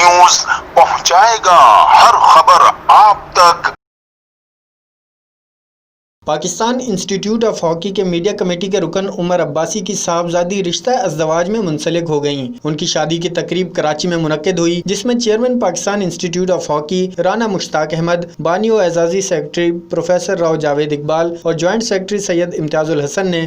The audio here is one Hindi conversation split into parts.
न्यूज़ पहुंचाएगा हर खबर आप तक। पाकिस्तान इंस्टीट्यूट ऑफ हॉकी के मीडिया कमेटी के रुकन उमर अब्बासी की साहबजादी रिश्ता अज़दवाज में मुंसलिक हो गईं। उनकी शादी की तकरीब कराची में मुनक्किद हुई, जिसमें chairman Pakistan institute of hockey Rana Mushtaq Ahmed, बानी व एजाजी सेक्रेटरी प्रोफेसर राव जावेद इकबाल और जॉइंट सेक्रेटरी सैयद इम्तियाजुल हसन ने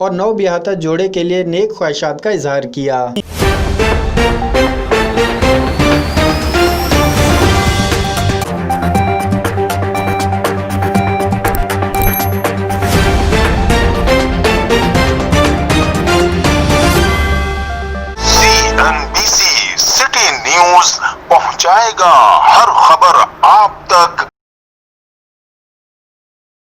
और नौ ब्याहता जोड़े के लिए नेक ख्वाहिशात का इजहार किया। CNBC सिटी न्यूज़ पहुंचाएगा हर खबर आप तक।